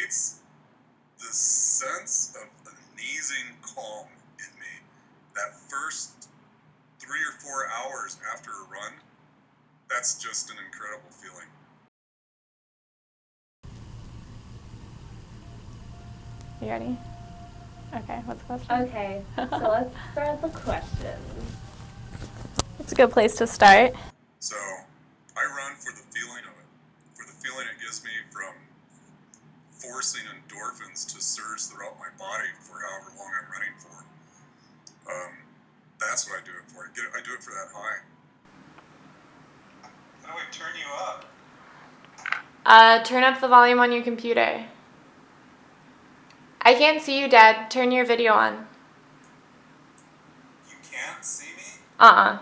creates this sense of amazing calm in me. That first 3 or 4 hours after a run, that's just an incredible feeling. You ready? Okay, what's the question? Okay, so let's start the questions. It's a good place to start. So, I run for the feeling of it. For the feeling it gives me from forcing endorphins to surge throughout my body for however long I'm running for. That's what I do it for. I do it for that high. How do I turn you up? Turn up the volume on your computer. I can't see you, Dad. Turn your video on. You can't see me? How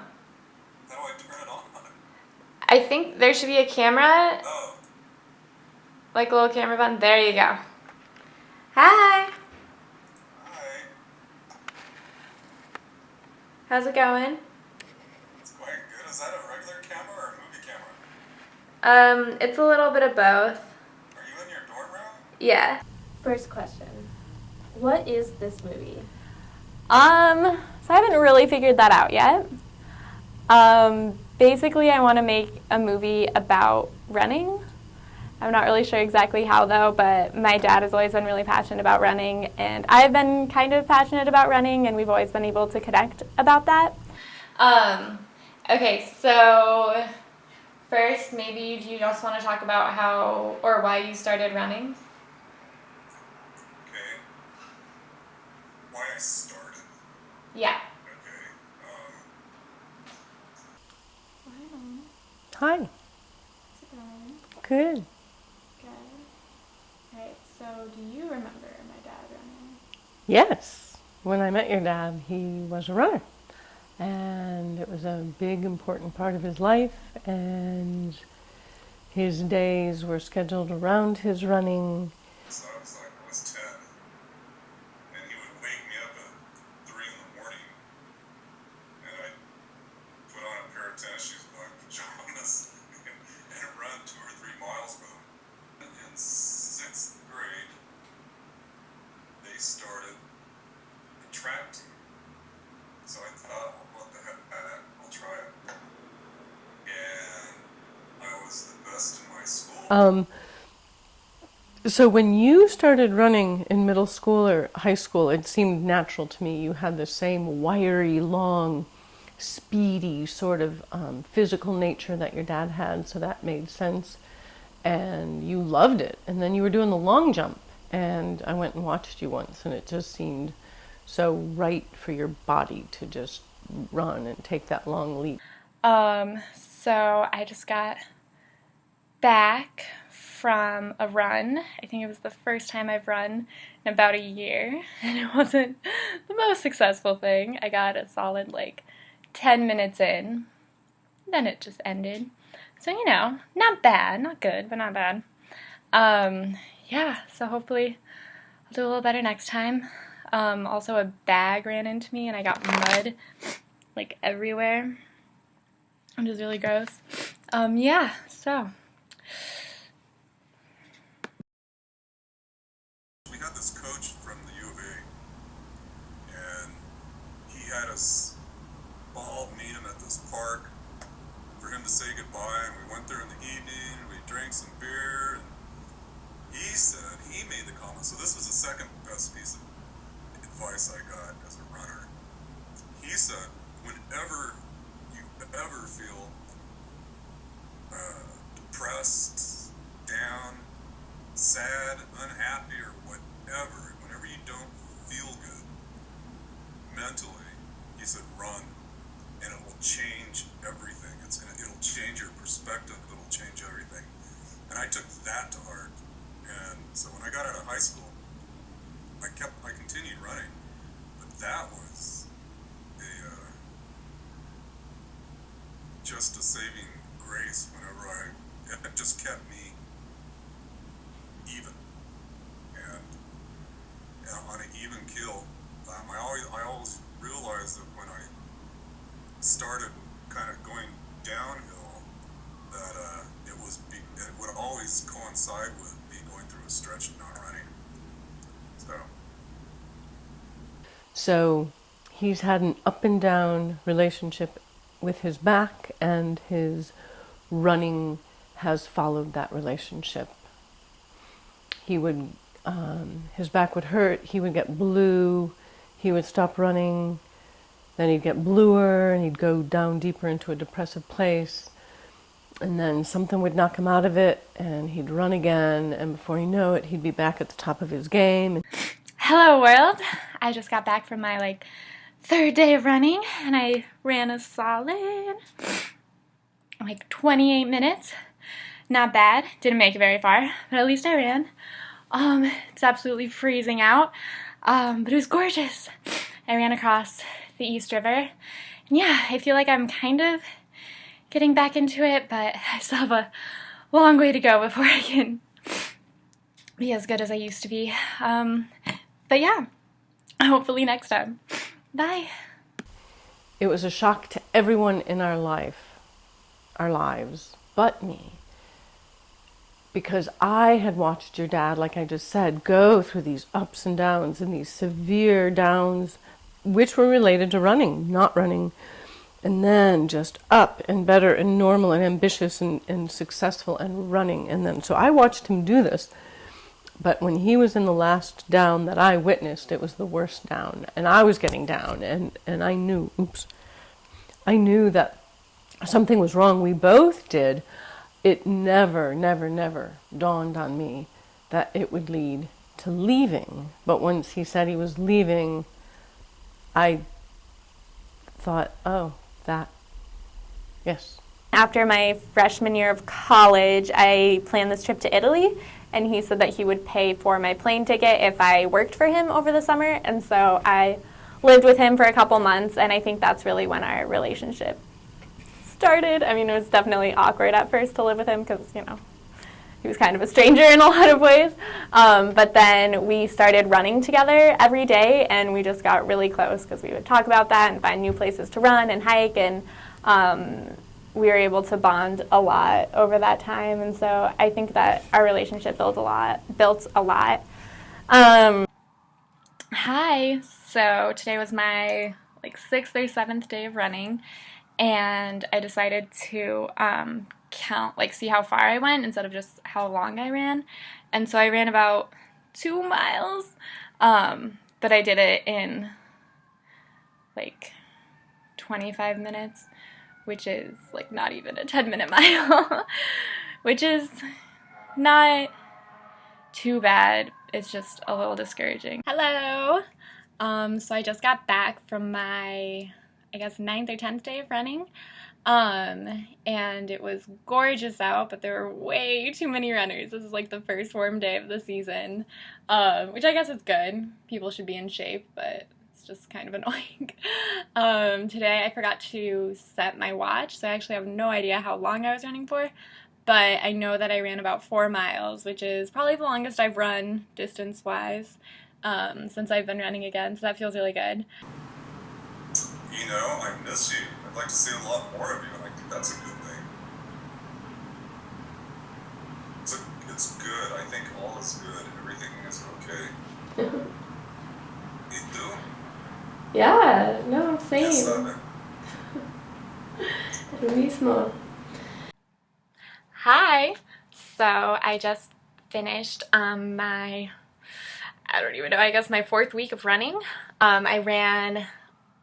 do I turn it on? I think there should be a camera. Oh. Like a little camera button. There you go. Hi. Hi. How's it going? It's going good. Is that a regular camera or a movie camera? It's a little bit of both. Are you in your dorm room? Yeah. First question. What is this movie? So I haven't really figured that out yet. Basically I want to make a movie about running. I'm not really sure exactly how though, but my dad has always been really passionate about running and I've been kind of passionate about running and we've always been able to connect about that. Okay, so first maybe do you just want to talk about how or why you started running? Okay. Why I started? Yeah. Hi. How's it going? Good. Good. Alright, so do you remember my dad running? Yes. When I met your dad, he was a runner. And it was a big, important part of his life. And his days were scheduled around his running. So I was 10. And he would wake me up at 3 in the morning. And I'd put on a pair of tennis shoes with my pajamas and run 2 or 3 miles with him. In 6th grade, they started a track team. So I thought, well, what the heck, I'll try it. And I was the best in my school. So when you started running in middle school or high school, it seemed natural to me. You had the same wiry, long, speedy sort of physical nature that your dad had, so that made sense. And you loved it. And then you were doing the long jump. And I went and watched you once, and it just seemed so right for your body to just run and take that long leap. So I just got back from a run. I think it was the first time I've run in about a year, and it wasn't the most successful thing. I got a solid 10 minutes in, then it just ended. So, not bad, not good, but not bad. Yeah, so hopefully I'll do a little better next time. Also a bag ran into me and I got mud everywhere, which is really gross. Yeah, so. We had this coach from the U of A, and he had us all meet him at this park for him to say goodbye, and we went there in the evening, and we drank some beer, and he said, he made the comment, so this was the second best piece of advice I got as a runner. He said, whenever you ever feel depressed, down, sad, unhappy, or whatever, whenever you don't feel good mentally, he said run, and it will change everything. It'll change your perspective, it'll change everything. And I took that to heart. And so when I got out of high school, I continued running, but that was just a saving grace whenever it just kept me even. And on an even keel, I always realized that when I started kind of going downhill, that it would always coincide with me going through a stretch of not running. So he's had an up and down relationship with his back, and his running has followed that relationship. He would, his back would hurt, he would get blue, he would stop running, then he'd get bluer, and he'd go down deeper into a depressive place. And then something would knock him out of it, and he'd run again, and before you know it, he'd be back at the top of his game. Hello world! I just got back from my third day of running, and I ran a solid 28 minutes. Not bad. Didn't make it very far, but at least I ran. It's absolutely freezing out, but it was gorgeous. I ran across the East River, and yeah, I feel like I'm kind of getting back into it, but I still have a long way to go before I can be as good as I used to be. But yeah, hopefully next time. Bye. It was a shock to everyone in our lives, but me. Because I had watched your dad, like I just said, go through these ups and downs and these severe downs, which were related to running, not running, and then just up and better and normal and ambitious and successful and running. And then, so I watched him do this. But when he was in the last down that I witnessed, it was the worst down. And I was getting down, and I knew, I knew that something was wrong. We both did. It never dawned on me that it would lead to leaving. But once he said he was leaving, I thought, oh, yes. After my freshman year of college, I planned this trip to Italy, and he said that he would pay for my plane ticket if I worked for him over the summer, and so I lived with him for a couple months, and I think that's really when our relationship started. I mean, it was definitely awkward at first to live with him because, he was kind of a stranger in a lot of ways, but then we started running together every day, and we just got really close because we would talk about that and find new places to run and hike, and we were able to bond a lot over that time, and so I think that our relationship built a lot. Hi. So today was my 6th or 7th day of running, and I decided to count, see how far I went instead of just how long I ran. And so I ran about 2 miles, but I did it in 25 minutes, which is not even a 10-minute mile, which is not too bad. It's just a little discouraging. Hello. So I just got back from my, 9th or 10th day of running. And it was gorgeous out, but there were way too many runners. This is the first warm day of the season, which I guess is good. People should be in shape, but it's just kind of annoying. Today I forgot to set my watch, so I actually have no idea how long I was running for, but I know that I ran about 4 miles, which is probably the longest I've run distance-wise since I've been running again, so that feels really good. I miss you. I'd like to see a lot more of you, and I think that's a good thing. It's good. I think all is good. Everything is okay. You do? Yeah, no, same. Yes, Lo mismo. Hi. So I just finished my 4th week of running. I ran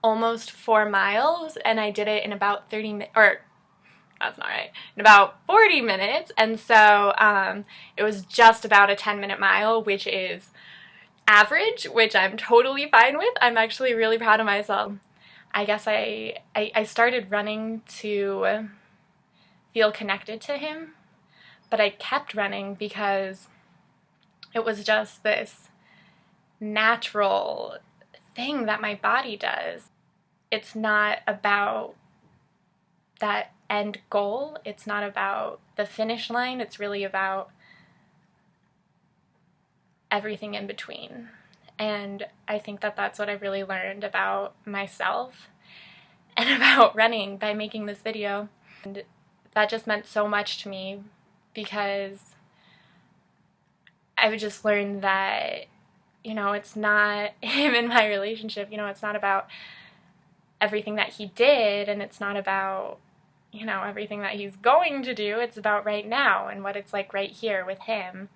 almost 4 miles, and I did it in about 30 minutes, or that's not right, in about 40 minutes, and so it was just about a 10-minute mile, which is average, which I'm totally fine with. I'm actually really proud of myself. I guess I started running to feel connected to him, but I kept running because it was just this natural thing that my body does. It's not about that end goal. It's not about the finish line. It's really about everything in between. And I think that that's what I really learned about myself and about running by making this video. And that just meant so much to me because I've just learned that you know, it's not him and my relationship, you know, it's not about everything that he did, and it's not about, you know, everything that he's going to do. It's about right now and what it's like right here with him.